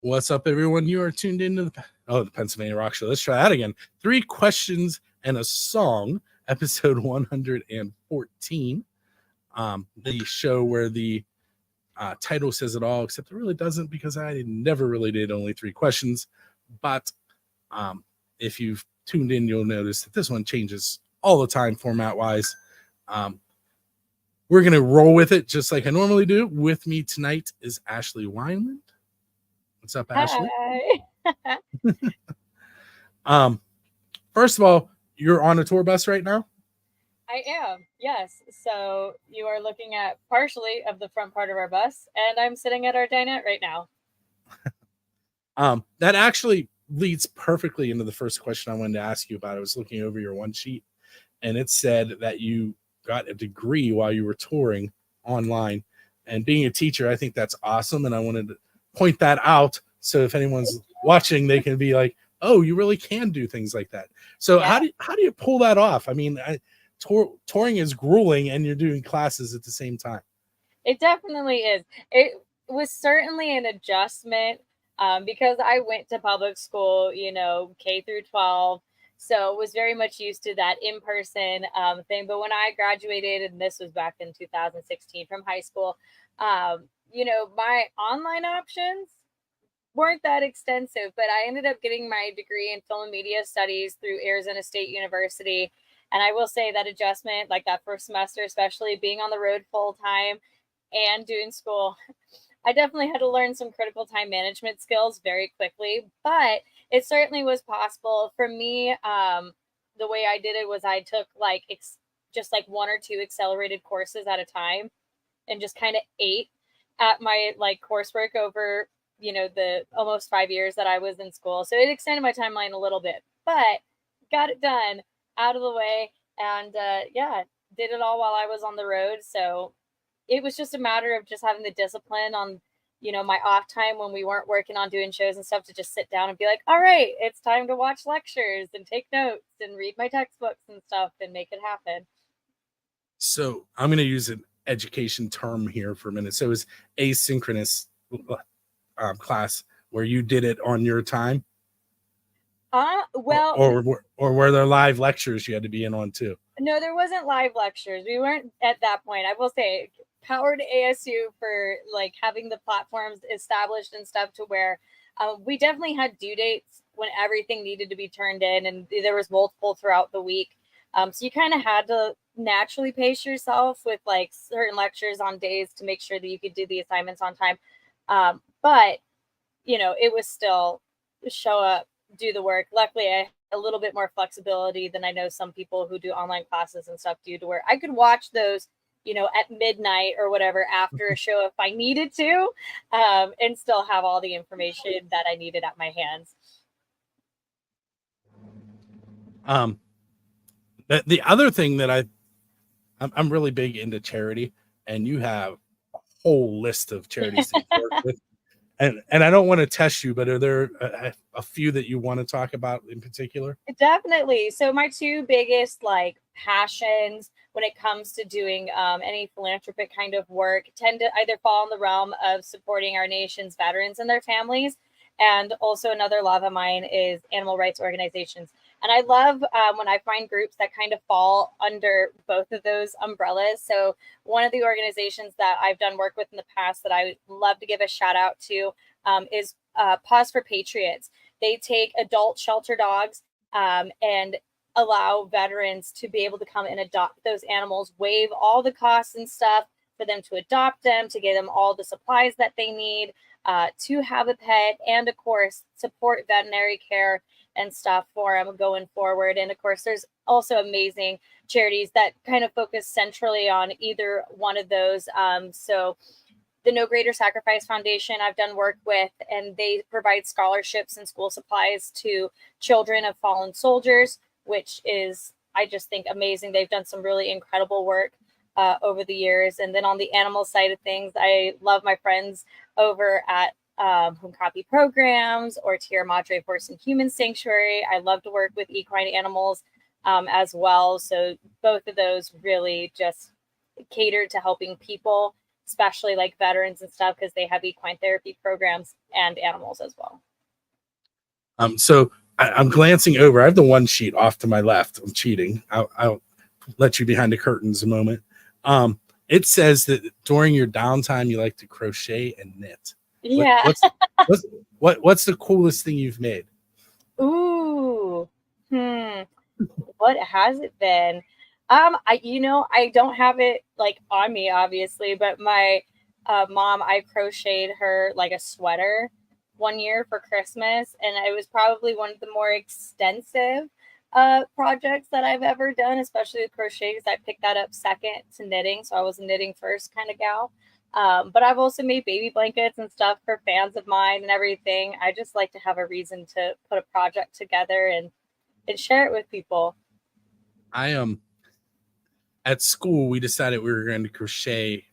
What's up, everyone? You are tuned into the Pennsylvania Rock Show. Let's try that again. 3 questions and a song, episode 114. The show where the title says it all, except it really doesn't, because I never really did only 3 questions. But if you've tuned in, you'll notice that this one changes all the time format-wise. We're going to roll with it just like I normally do. With me tonight is Ashley Wineland. What's up, Ashley? Hi. First of all, you're on a tour bus right now? I am, yes. So you are looking at partially of the front part of our bus, and I'm sitting at our dinette right now. That actually leads perfectly into the first question I wanted to ask you about. I was looking over your one sheet, and it said that you got a degree while you were touring online. And being a teacher, I think that's awesome, and I wanted to point that out so if anyone's watching, they can be like, oh, you really can do things like that. So Yeah. how do you pull that off? I mean, touring is grueling, and you're doing classes at the same time. It definitely is. It was certainly an adjustment because I went to public school, K through 12. So was very much used to that in-person thing. But when I graduated, and this was back in 2016 from high school, my online options weren't that extensive, but I ended up getting my degree in film and media studies through Arizona State University. And I will say that adjustment, like that first semester, especially being on the road full time and doing school, I definitely had to learn some critical time management skills very quickly, but it certainly was possible for me. The way I did it was I took just like 1 or 2 accelerated courses at a time and just kind of ate at my coursework over the almost 5 years that I was in school. So it extended my timeline a little bit, but got it done, out of the way, and did it all while I was on the road. So it was just a matter of just having the discipline on my off time when we weren't working on doing shows and stuff, to just sit down and be like, all right, it's time to watch lectures and take notes and read my textbooks and stuff and make it happen. So I'm going to use an education term here for a minute. So it's asynchronous class where you did it on your time? Well, or were there live lectures you had to be in on too? No, there wasn't live lectures. We weren't at that point. I will say, power to ASU for having the platforms established and stuff to where we definitely had due dates when everything needed to be turned in, and there was multiple throughout the week. So you kind of had to naturally pace yourself with certain lectures on days to make sure that you could do the assignments on time. But it was still show up, do the work. Luckily, I had a little bit more flexibility than I know some people who do online classes and stuff do, to where I could watch those, at midnight or whatever after a show if I needed to, and still have all the information that I needed at my hands. The other thing that I'm really big into charity, and you have a whole list of charities that you work with. And I don't want to test you, but are there a few that you want to talk about in particular? Definitely. So my 2 biggest passions when it comes to doing any philanthropic kind of work tend to either fall in the realm of supporting our nation's veterans and their families. And also another love of mine is animal rights organizations. And I love when I find groups that kind of fall under both of those umbrellas. So one of the organizations that I've done work with in the past that I would love to give a shout out to is Pause for Patriots. They take adult shelter dogs and allow veterans to be able to come and adopt those animals, waive all the costs and stuff for them to adopt them, to give them all the supplies that they need to have a pet, and of course support veterinary care and stuff for them going forward. And of course, there's also amazing charities that kind of focus centrally on either one of those. So the No Greater Sacrifice Foundation I've done work with, and they provide scholarships and school supplies to children of fallen soldiers, which is, I just think, amazing. They've done some really incredible work over the years. And then on the animal side of things, I love my friends over at Home Copy Programs or Tierra Madre Horse and Human Sanctuary. I love to work with equine animals as well. So both of those really just cater to helping people especially like veterans and stuff, because they have equine therapy programs and animals as well. So I'm glancing over. I have the one sheet off to my left. I'm cheating. I'll let you behind the curtains a moment. It says that during your downtime, you like to crochet and knit. Yeah. What's the coolest thing you've made? Ooh. What has it been? I don't have it like on me, obviously, but my mom, I crocheted her like a sweater one year for Christmas, and it was probably one of the more extensive projects that I've ever done, especially with crochet, because I picked that up second to knitting, so I was a knitting first kind of gal. But I've also made baby blankets and stuff for fans of mine and everything. I just like to have a reason to put a project together and share it with people. I at school we decided we were going to crochet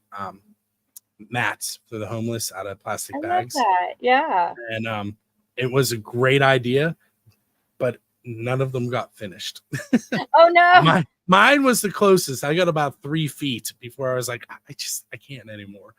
mats for the homeless out of plastic bags. Love that. Yeah. And it was a great idea, but none of them got finished. Oh no. Mine was the closest. I got about 3 feet before I was like, I can't anymore.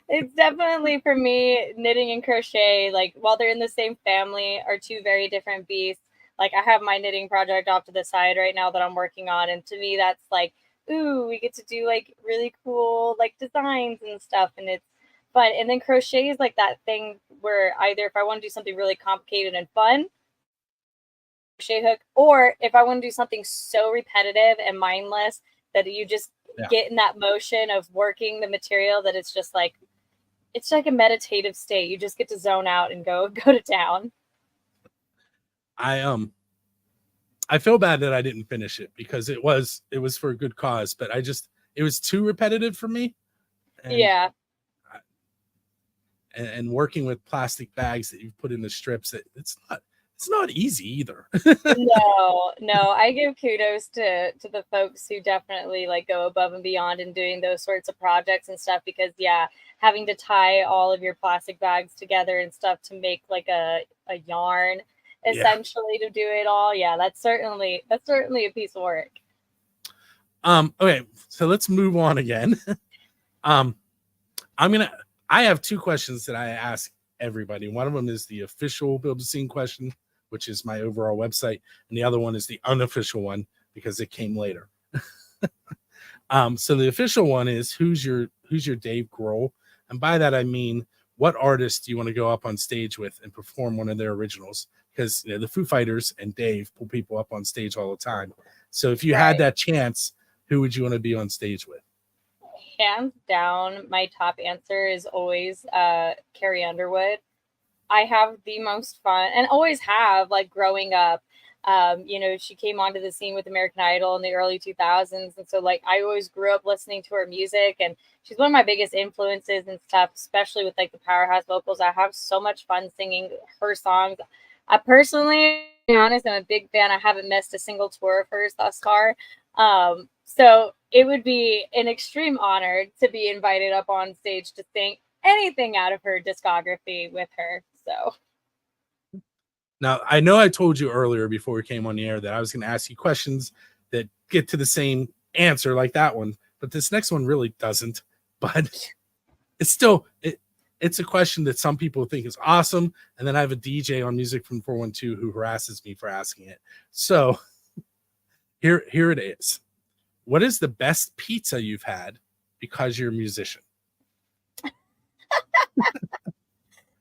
It's definitely, for me, knitting and crochet, like while they're in the same family, are two very different beasts. Like I have my knitting project off to the side right now that I'm working on, and to me that's like, ooh, we get to do like really cool like designs and stuff, and it's fun. And then crochet is like that thing where either if I want to do something really complicated and fun, crochet hook, or if I want to do something so repetitive and mindless that you just get in that motion of working the material that it's just like, it's like a meditative state. You just get to zone out and go to town. I feel bad that I didn't finish it because it was for a good cause, but it was too repetitive for me. And, yeah. And working with plastic bags that you've put in the strips, it's not easy either. No, I give kudos to the folks who definitely like go above and beyond in doing those sorts of projects and stuff, because having to tie all of your plastic bags together and stuff to make like a yarn essentially to do it all. Yeah, that's certainly a piece of work. Okay, so let's move on again. I have 2 questions that I ask everybody. One of them is the official Build a Scene question, which is my overall website, and the other one is the unofficial one because it came later. So the official one is who's your Dave Grohl, and by that I mean what artist do you want to go up on stage with and perform one of their originals? Because the Foo Fighters and Dave pull people up on stage all the time. So if you had that chance, who would you want to be on stage with? Hands down, my top answer is always Carrie Underwood. I have the most fun, and always have, like growing up. She came onto the scene with American Idol in the early 2000s, and so like I always grew up listening to her music, and she's one of my biggest influences and stuff, especially with like the powerhouse vocals. I have so much fun singing her songs. I personally, to be honest, I'm a big fan. I haven't missed a single tour of hers thus far. So it would be an extreme honor to be invited up on stage to sing anything out of her discography with her. So now I know I told you earlier before we came on the air that I was going to ask you questions that get to the same answer like that one, but this next one really doesn't. But it's still it's a question that some people think is awesome, and then I have a DJ on Music from 412 who harasses me for asking it. So here it is. What is the best pizza you've had because you're a musician?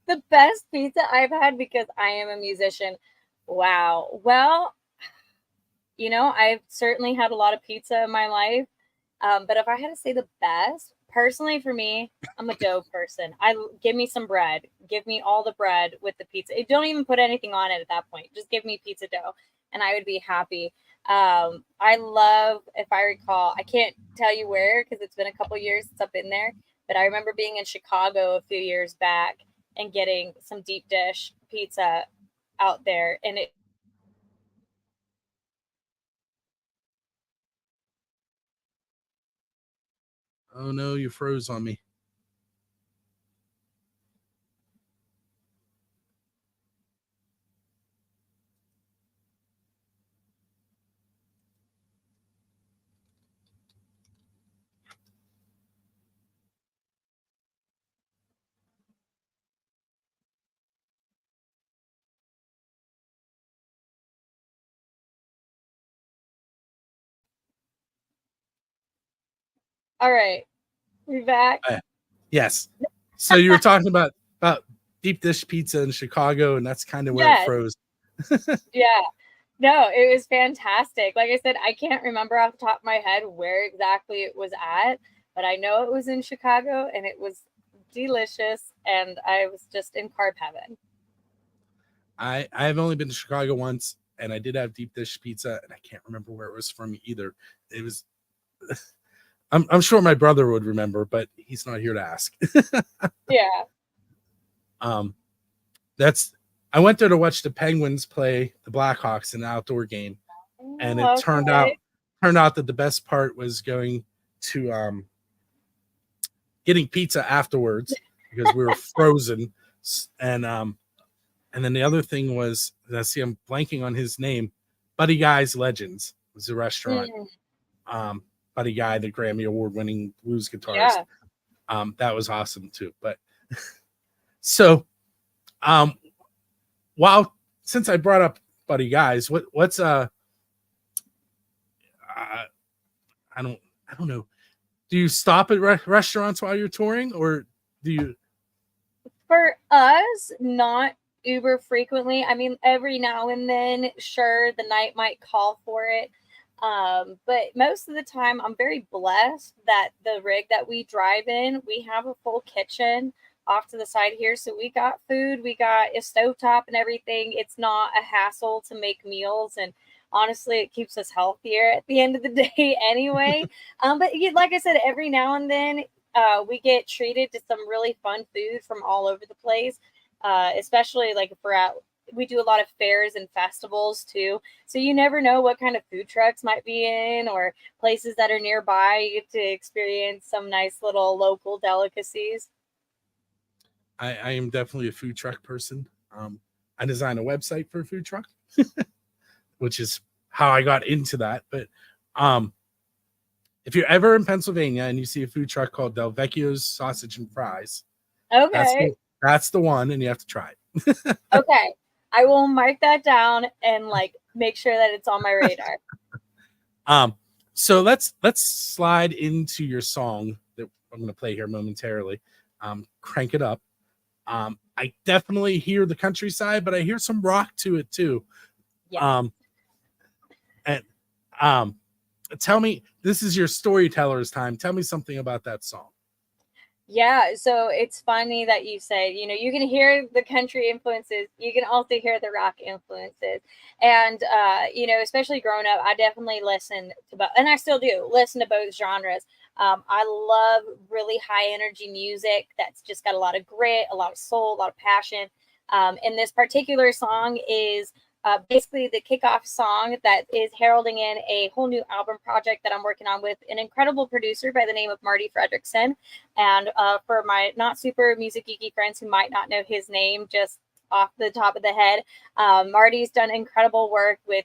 The best pizza I've had because I am a musician. Wow. Well, I've certainly had a lot of pizza in my life. But if I had to say the best, personally for me, I'm a dough person. Give me some bread. Give me all the bread with the pizza. Don't even put anything on it at that point. Just give me pizza dough and I would be happy. I love, if I recall, I can't tell you where because it's been a couple years since I've been there, but I remember being in Chicago a few years back and getting some deep dish pizza out there, and it Oh no, you froze on me. All right, we back. Yes. So you were talking about deep dish pizza in Chicago, and that's kind of where it Yes. froze. Yeah. No, it was fantastic. Like I said, I can't remember off the top of my head where exactly it was at, but I know it was in Chicago and it was delicious and I was just in carb heaven. I've only been to Chicago once, and I did have deep dish pizza, and I can't remember where it was from either. It was. I'm sure my brother would remember, but he's not here to ask. Yeah. That's I went there to watch the Penguins play the Blackhawks in an outdoor game, and it turned Okay. out that the best part was going to getting pizza afterwards because we were frozen, and then the other thing was, I see I'm blanking on his name. Buddy Guy's Legends was a restaurant. Buddy Guy, the Grammy Award winning blues guitarist. Yeah. That was awesome too. But so while since I brought up Buddy Guys, what's I don't know. Do you stop at restaurants while you're touring, or do you? For us, not uber frequently. I mean, every now and then, sure, the night might call for it. But most of the time, I'm very blessed that the rig that we drive in, we have a full kitchen off to the side here. So we got food, we got a stovetop and everything. It's not a hassle to make meals. And honestly, it keeps us healthier at the end of the day anyway. But like I said, every now and then, we get treated to some really fun food from all over the place, especially like if we're at, we do a lot of fairs and festivals too. So you never know what kind of food trucks might be in or places that are nearby. You get to experience some nice little local delicacies. I am definitely a food truck person. I designed a website for a food truck, which is how I got into that. But if you're ever in Pennsylvania and you see a food truck called Del Vecchio's Sausage and Fries, Okay. that's the one, and you have to try it. Okay. I will mark that down and like make sure that it's on my radar. So let's slide into your song that I'm going to play here momentarily. Crank It Up. I definitely hear the countryside, but I hear some rock to it too. Yeah. And tell me, this is your storyteller's time. Tell me something about that song. Yeah, so it's funny that you said, you can hear the country influences, you can also hear the rock influences. And especially growing up, I definitely listened to both, and I still do listen to both genres. I love really high energy music that's just got a lot of grit, a lot of soul, a lot of passion. And this particular song is basically the kickoff song that is heralding in a whole new album project that I'm working on with an incredible producer by the name of Marti Frederiksen. And for my not super music geeky friends who might not know his name just off the top of the head, Marty's done incredible work with,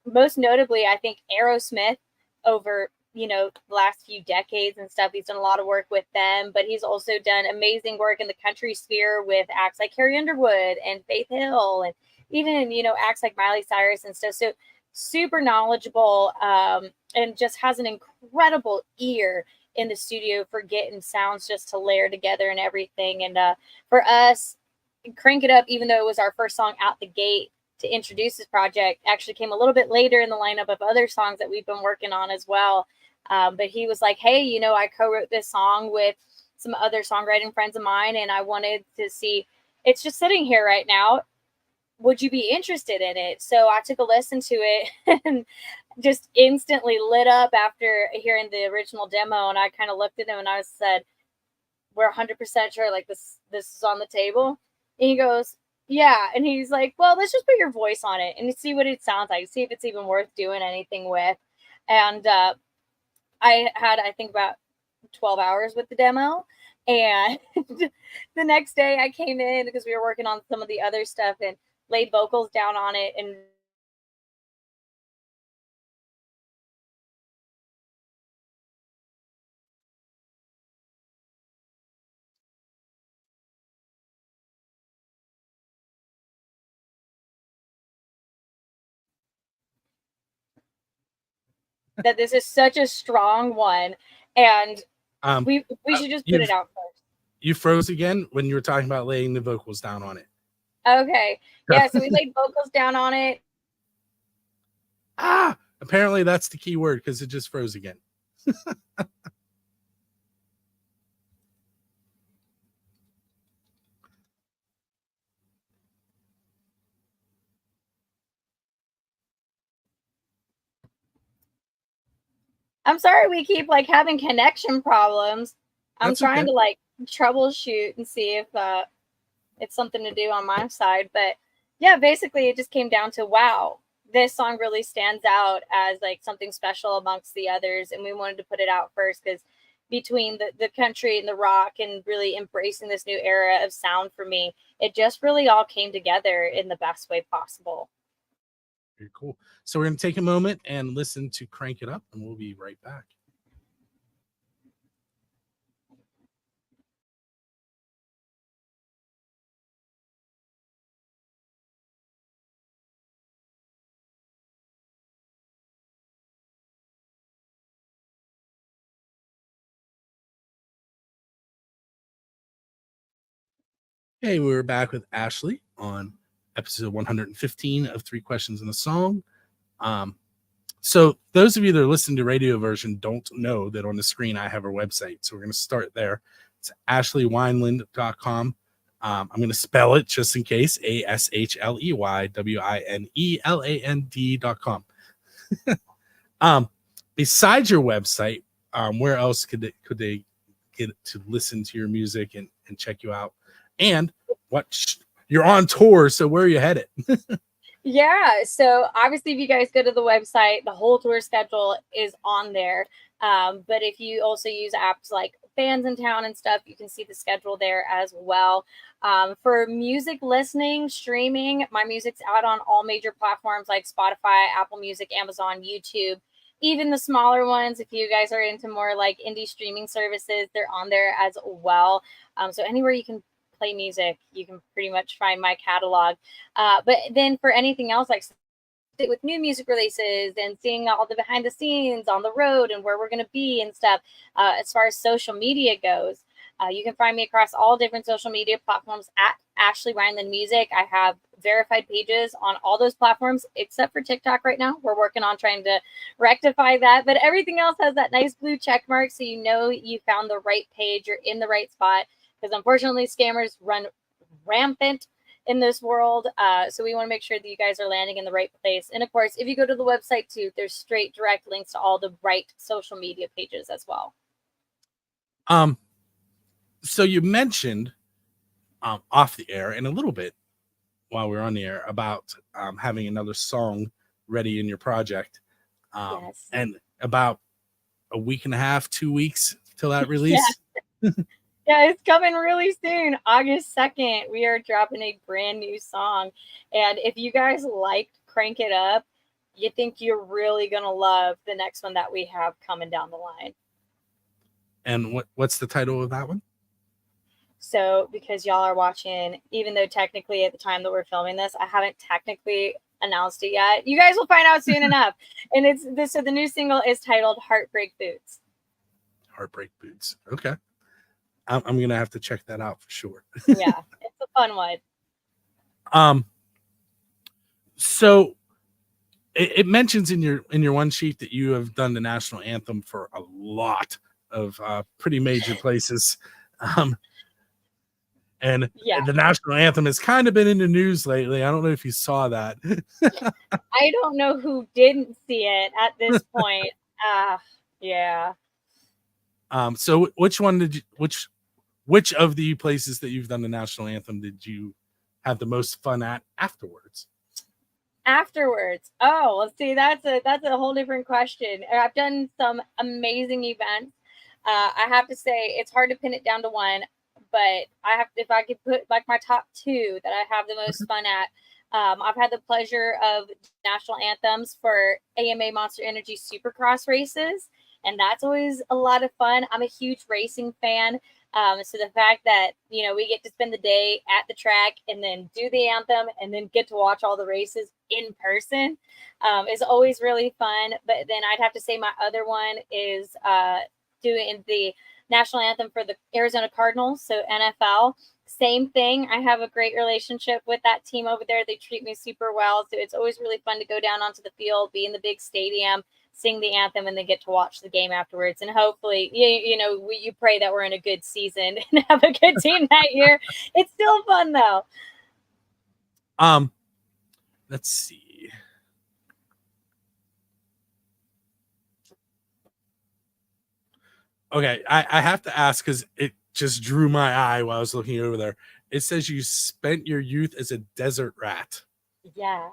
most notably, I think, Aerosmith over the last few decades and stuff. He's done a lot of work with them, but he's also done amazing work in the country sphere with acts like Carrie Underwood and Faith Hill, and even acts like Miley Cyrus and stuff. So super knowledgeable, and just has an incredible ear in the studio for getting sounds just to layer together and everything. And for us, Crank It Up, even though it was our first song out the gate to introduce this project, actually came a little bit later in the lineup of other songs that we've been working on as well. But he was like, hey, I co-wrote this song with some other songwriting friends of mine, and I wanted to see, it's just sitting here right now, would you be interested in it? So I took a listen to it and just instantly lit up after hearing the original demo. And I kind of looked at him and I said, we're 100% sure like this is on the table. And he goes, yeah. And he's like, well, let's just put your voice on it and see what it sounds like, see if it's even worth doing anything with. And I had, I think, about 12 hours with the demo. And the next day I came in because we were working on some of the other stuff and laid vocals down on it. And that this is such a strong one, and we should just put it out first. You froze again when you were talking about laying the vocals down on it. Okay. Yeah, so we laid vocals down on it. Apparently that's the key word because it just froze again. I'm sorry we keep like having connection problems. I'm trying to like troubleshoot and see if it's something to do on my side. But yeah, basically it just came down to, wow, this song really stands out as like something special amongst the others. And we wanted to put it out first because between the country and the rock and really embracing this new era of sound for me, it just really all came together in the best way possible. Very cool. So we're going to take a moment and listen to Crank It Up, and we'll be right back. Hey, we're back with Ashley on episode 115 of 3 Questions and a Song. So those of you that are listening to radio version don't know that on the screen I have our website. So we're going to start there. It's ashleywineland.com. I'm going to spell it just in case. ASHLEYWINELAND.com. Besides your website, where else could they get to listen to your music and check you out? And you're on tour, so where are you headed? Yeah, so obviously if you guys go to the website, the whole tour schedule is on there. But if you also use apps like Fans in Town and stuff, you can see the schedule there as well. For music listening, streaming, my music's out on all major platforms like Spotify, Apple Music, Amazon, YouTube, even the smaller ones. If you guys are into more like indie streaming services, they're on there as well. So anywhere you can play music, you can pretty much find my catalog. But then for anything else, like with new music releases and seeing all the behind the scenes on the road and where we're going to be and stuff, as far as social media goes, you can find me across all different social media platforms at Ashley Wineland Music. I have verified pages on all those platforms except for TikTok right now. We're working on trying to rectify that, but everything else has that nice blue check mark, so you know you found the right page, you're in the right spot. Because unfortunately, scammers run rampant in this world. So we want to make sure that you guys are landing in the right place. And of course, if you go to the website too, there's straight direct links to all the right social media pages as well. So you mentioned off the air and a little bit while we were on the air about having another song ready in your project. Yes. And about a week and a half, 2 weeks till that release. Yeah. Yeah, it's coming really soon. August 2nd, we are dropping a brand new song. And if you guys liked Crank It Up, you think you're really going to love the next one that we have coming down the line. And what's the title of that one? So because y'all are watching, even though technically at the time that we're filming this, I haven't technically announced it yet. You guys will find out soon enough. And it's this. So the new single is titled Heartbreak Boots. Heartbreak Boots. Okay. I'm gonna have to check that out for sure. Yeah, it's a fun one. So it mentions in your one sheet that you have done the national anthem for a lot of pretty major places, and the national anthem has kind of been in the news lately. I don't know if you saw that. I don't know who didn't see it at this point. Yeah. So which of the places that you've done the national anthem did you have the most fun at afterwards? Oh, let's see. That's a whole different question. I've done some amazing events. I have to say it's hard to pin it down to one, but if I could put like my top 2 that I have the most fun at. I've had the pleasure of national anthems for AMA Monster Energy Supercross races, and that's always a lot of fun. I'm a huge racing fan. So the fact that, you know, we get to spend the day at the track and then do the anthem and then get to watch all the races in person is always really fun. But then I'd have to say my other one is doing the national anthem for the Arizona Cardinals, so NFL. Same thing. I have a great relationship with that team over there. They treat me super well. So it's always really fun to go down onto the field, be in the big stadium, sing the anthem, and then get to watch the game afterwards. And hopefully, you pray that we're in a good season and have a good team that year. It's still fun though. Let's see. Okay, I have to ask because it just drew my eye while I was looking over there. It says you spent your youth as a desert rat. Yeah.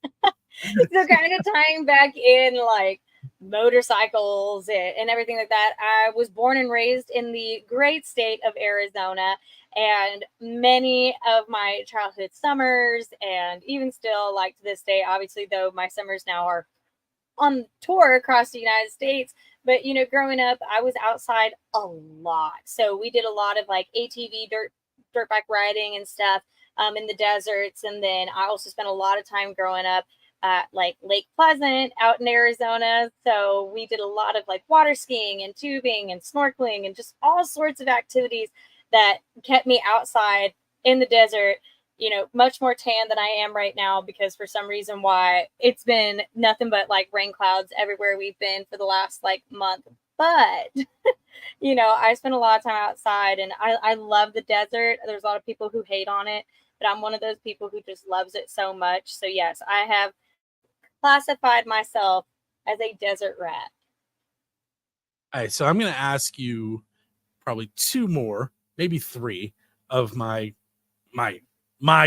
So kind of tying back in like motorcycles and everything like that. I was born and raised in the great state of Arizona, and many of my childhood summers, and even still like to this day, obviously, though my summers now are on tour across the United States. But, you know, growing up, I was outside a lot. So we did a lot of like ATV dirt bike riding and stuff in the deserts. And then I also spent a lot of time growing up at like Lake Pleasant out in Arizona. So we did a lot of like water skiing and tubing and snorkeling and just all sorts of activities that kept me outside in the desert, you know, much more tan than I am right now, because for some reason why it's been nothing but like rain clouds everywhere we've been for the last like month. But, you know, I spend a lot of time outside, and I love the desert. There's a lot of people who hate on it, but I'm one of those people who just loves it so much. So yes, I have classified myself as a desert rat. All right, so I'm going to ask you probably two more, maybe three of my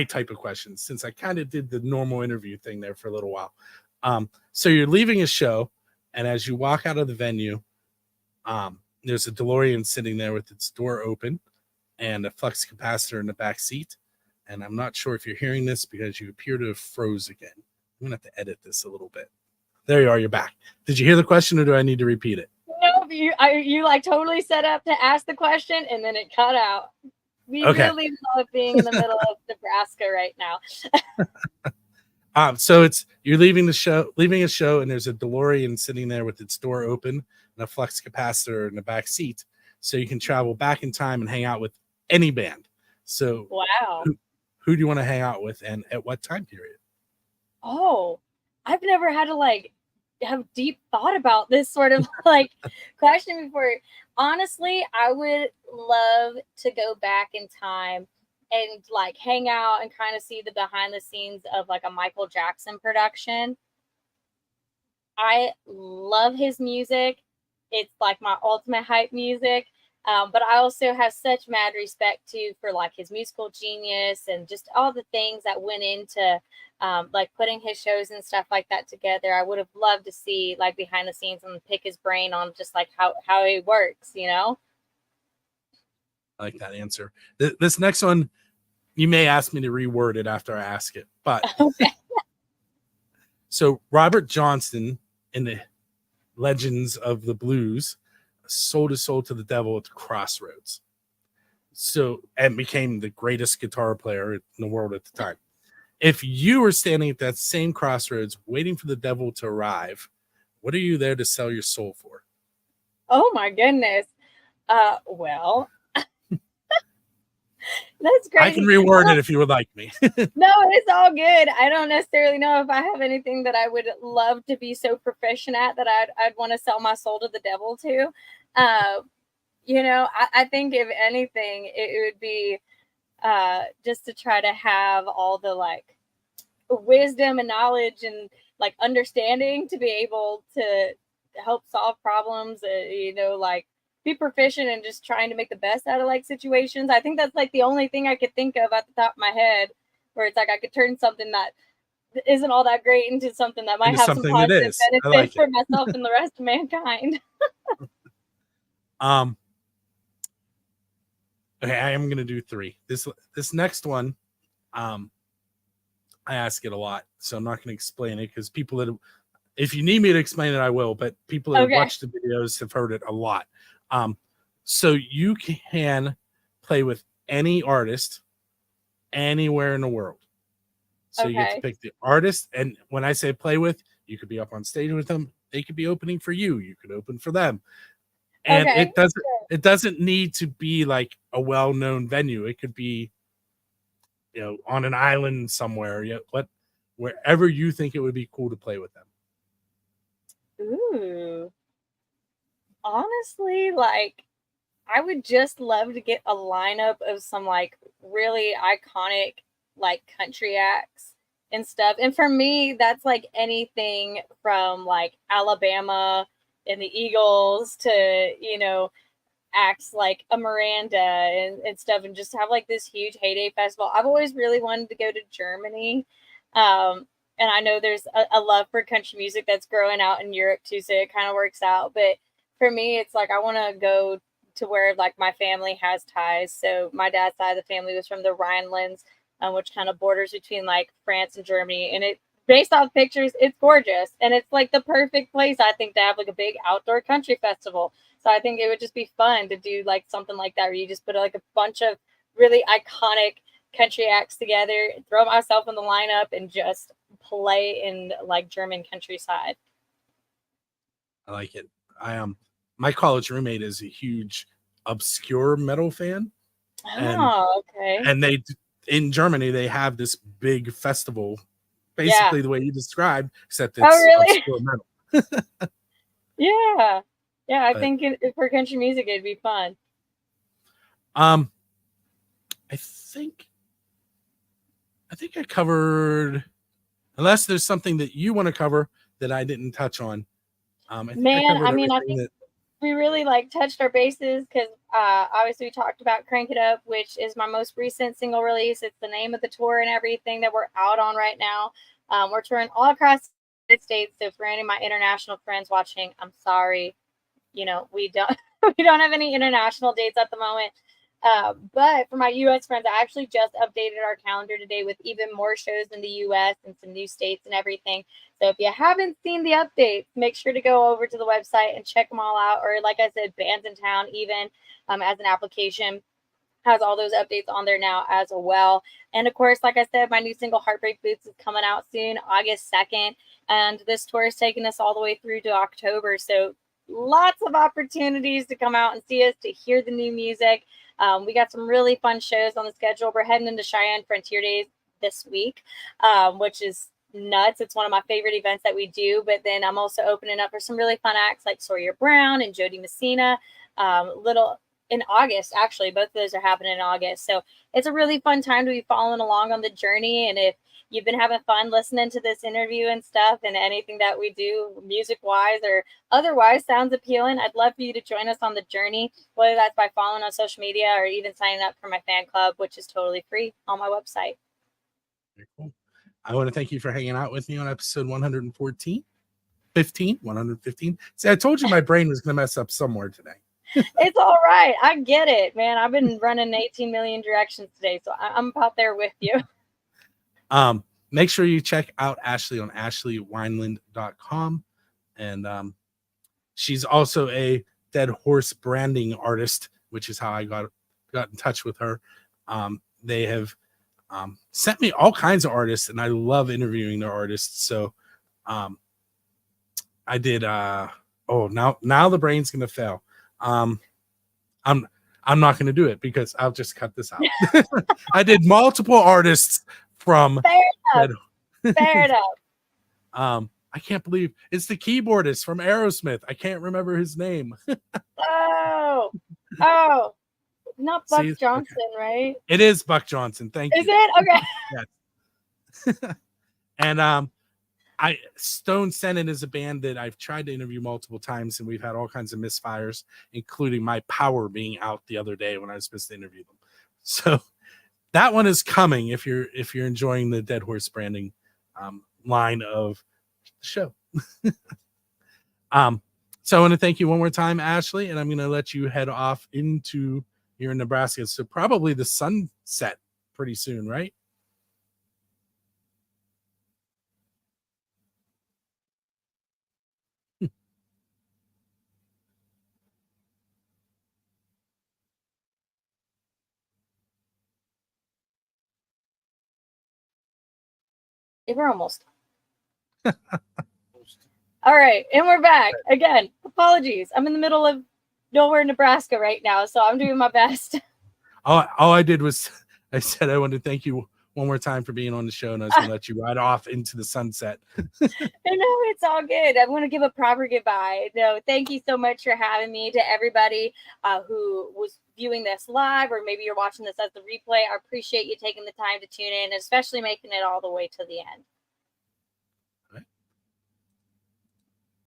type of questions, since I kind of did the normal interview thing there for a little while. So you're leaving a show, and as you walk out of the venue, there's a DeLorean sitting there with its door open and a flux capacitor in the back seat. And I'm not sure if you're hearing this because you appear to have froze again. I'm going to have to edit this a little bit. There you are. You're back. Did you hear the question, or do I need to repeat it? No, you like totally set up to ask the question and then it cut out. We really love being in the middle of Nebraska right now. So you're leaving a show, and there's a DeLorean sitting there with its door open and a flux capacitor in the back seat, so you can travel back in time and hang out with any band. So wow, who do you want to hang out with, and at what time period? Oh, I've never had to like have deep thought about this sort of like question before. Honestly, I would love to go back in time and like hang out and kind of see the behind the scenes of like a Michael Jackson production. I love his music. It's like my ultimate hype music. But I also have such mad respect too for like his musical genius and just all the things that went into like putting his shows and stuff like that together. I would have loved to see like behind the scenes and pick his brain on just like how he works, you know? I like that answer. This next one, you may ask me to reword it after I ask it, but okay. So Robert Johnson in the Legends of the Blues sold his soul to the devil at the crossroads. So, and became the greatest guitar player in the world at the time. If you were standing at that same crossroads waiting for the devil to arrive, what are you there to sell your soul for? Oh my goodness. Well, that's great. I can reword it if you would like me. No, it's all good. I don't necessarily know if I have anything that I would love to be so proficient at that I'd want to sell my soul to the devil to. You know, I think if anything, it would be just to try to have all the like wisdom and knowledge and like understanding to be able to help solve problems, you know, like be proficient and just trying to make the best out of like situations. I think that's like the only thing I could think of at the top of my head where it's like I could turn something that isn't all that great into something that might have some positive benefit for myself and the rest of mankind. Okay, I am going to do three. This next one, I ask it a lot, so I'm not going to explain it because people that, if you need me to explain it, I will. But people that have watched the videos have heard it a lot. So you can play with any artist anywhere in the world. So you get to pick the artist, and when I say play with, you could be up on stage with them. They could be opening for you. You could open for them, and it doesn't need to be like a well-known venue. It could be, on an island somewhere. Wherever you think it would be cool to play with them. Ooh, honestly, like, I would just love to get a lineup of some like really iconic like country acts and stuff. And for me, that's like anything from like Alabama and the Eagles to, acts like a Miranda and stuff, and just have like this huge heyday festival. I've always really wanted to go to Germany. And I know there's a love for country music that's growing out in Europe too, so it kind of works out. But for me, it's like I want to go to where like my family has ties. So my dad's side of the family was from the Rhinelands, which kind of borders between like France and Germany. And it, based off pictures, it's gorgeous, and it's like the perfect place, I think, to have like a big outdoor country festival. So I think it would just be fun to do like something like that, where you just put like a bunch of really iconic country acts together, throw myself in the lineup, and just play in like German countryside. I like it. My college roommate is a huge obscure metal fan. Okay. And they, in Germany, they have this big festival, basically the way you described, except it's obscure metal. Yeah. I think for country music, it'd be fun. I think I covered, unless there's something that you want to cover that I didn't touch on. I think we really like touched our bases, because obviously we talked about Crank It Up, which is my most recent single release. It's the name of the tour and everything that we're out on right now. We're touring all across the United States. So for any of my international friends watching, I'm sorry, we don't we don't have any international dates at the moment. But for my US friends, I actually just updated our calendar today with even more shows in the US and some new states and everything. So if you haven't seen the updates, make sure to go over to the website and check them all out. Or like I said, Bands in Town, even as an application, has all those updates on there now as well. And of course, like I said, my new single Heartbreak Boots is coming out soon, August 2nd. And this tour is taking us all the way through to October. So lots of opportunities to come out and see us, to hear the new music. We got some really fun shows on the schedule. We're heading into Cheyenne Frontier Days this week, which is nuts. It's one of my favorite events that we do. But then I'm also opening up for some really fun acts like Sawyer Brown and Jody Messina. In August, actually, both of those are happening in August. So it's a really fun time to be following along on the journey. And if you've been having fun listening to this interview and stuff, and anything that we do music wise or otherwise sounds appealing, I'd love for you to join us on the journey, whether that's by following on social media or even signing up for my fan club, which is totally free on my website. Very cool. I want to thank you for hanging out with me on episode 115. See, I told you my brain was going to mess up somewhere today. It's all right. I get it, man. I've been running 18 million directions today, so I'm out there with you. Make sure you check out Ashley on ashleywineland.com. And she's also a Dead Horse branding artist, which is how I got in touch with her. They have sent me all kinds of artists, and I love interviewing their artists. So I did now the brain's gonna fail. I'm not gonna do it because I'll just cut this out. I did multiple artists from Fair enough. I can't believe it's the keyboardist from Aerosmith. I can't remember his name. Oh, not Buck Johnson, okay. Right? It is Buck Johnson. Thank you. Is it? Okay. Yes. And Stone Senate is a band that I've tried to interview multiple times, and we've had all kinds of misfires, including my Power being out the other day when I was supposed to interview them. So that one is coming if you're enjoying the Dead Horse branding line of the show. So I want to thank you one more time, Ashley, and I'm going to let you head off into here in Nebraska. So probably the sunset pretty soon, right? We're almost. All right, and we're back again. Apologies. I'm in the middle of nowhere, Nebraska right now, so I'm doing my best. All I did was I said I wanted to thank you one more time for being on the show, and I was going to let you ride off into the sunset. No, it's all good. I want to give a proper goodbye. No, thank you so much for having me. To everybody who was viewing this live, or maybe you're watching this as the replay, I appreciate you taking the time to tune in, especially making it all the way to the end.